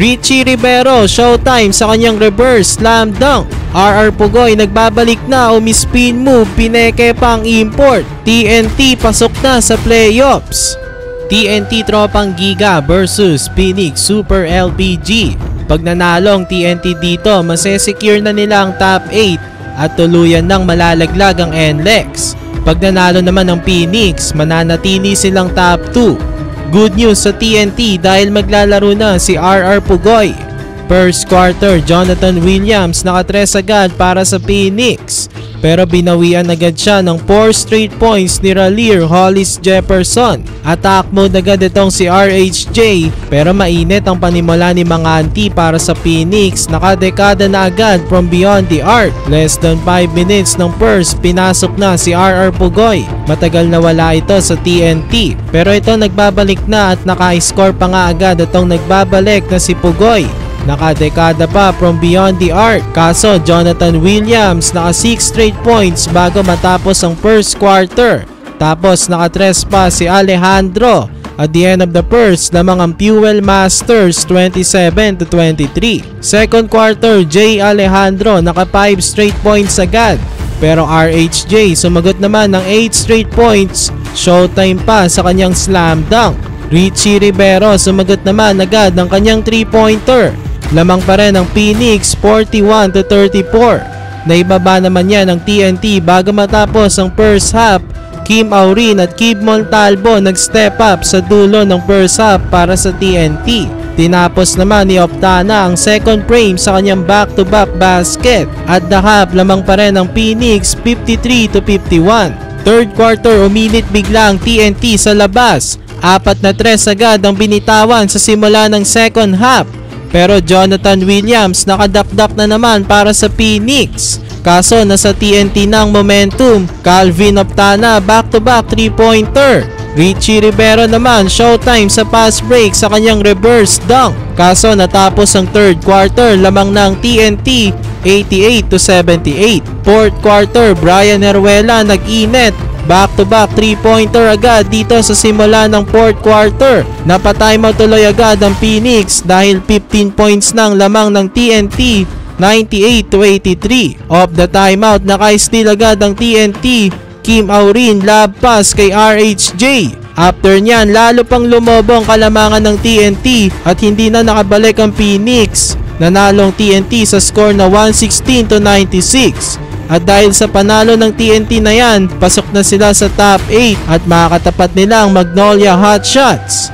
Richie Rivero, showtime sa kanyang reverse slam dunk. RR Pugoy nagbabalik na, umispin move, pineke pang import. TNT pasok na sa playoffs. TNT Tropang Giga versus Phoenix Super LPG. Pag nanalo ang TNT dito, masesecure na nila ang top 8 at tuluyan ng malalaglag ang NLEX. Pag nanalo naman ng Phoenix, mananatili silang top 2. Good news sa TNT dahil maglalaro na si RR Pugoy. First quarter, Jonathan Williams naka-tres agad para sa Phoenix. Pero binawian agad siya ng 4 straight points ni Raleigh Hollis Jefferson. Attack mode agad itong si RHJ, pero mainit ang panimula ni Manganti para sa Phoenix. Nakadekada na agad from beyond the arc. Less than 5 minutes ng first, pinasok na si RR Pugoy. Matagal na wala ito sa TNT, pero ito nagbabalik na at naka-score pa nga agad itong nagbabalik na si Pugoy. Nakadekada pa from beyond the arc. Kaso Jonathan Williams naka 6 straight points bago matapos ang first quarter. Tapos naka-tres pa si Alejandro. At the end of the first, lamang ang Fuel Masters 27-23. Second quarter, Jay Alejandro naka 5 straight points agad. Pero RHJ sumagot naman ng 8 straight points. Showtime pa sa kanyang slam dunk. Richie Rivero sumagot naman agad ng kanyang 3-pointer. Lamang pa rin ang Phoenix 41-34. Naibaba naman yan ng TNT bago matapos ang first half. Kim Aurin at Kib Montalvo nag-step up sa dulo ng first half para sa TNT. Tinapos naman ni Optana ang second frame sa kanyang back-to-back basket. At the half, lamang pa rin ang Phoenix 53-51. Third quarter, uminit bigla ang TNT sa labas. 4 na tres agad ang binitawan sa simula ng second half. Pero Jonathan Williams nakadakdak na naman para sa Phoenix. Kaso nasa TNT ng momentum. Calvin Optana back-to-back 3-pointer. Richie Rivero naman showtime sa pass break sa kanyang reverse dunk. Kaso natapos ang third quarter, lamang ng TNT 88-78. Fourth quarter, Brian Heruela nag-init. Back-to-back 3-pointer agad dito sa simula ng fourth quarter. Napatimeout tuloy agad ang Phoenix dahil 15 points nang lamang ng TNT, 98-83. Off the timeout, naka-steal agad ang TNT. Kim Aurin lob pass kay RHJ. After nyan, lalo pang lumobo ang kalamangan ng TNT at hindi na nakabalik ang Phoenix. Nanalong TNT sa score na 116-96. At dahil sa panalo ng TNT na yan, pasok na sila sa top 8 at makakatapat nila ang Magnolia Hotshots.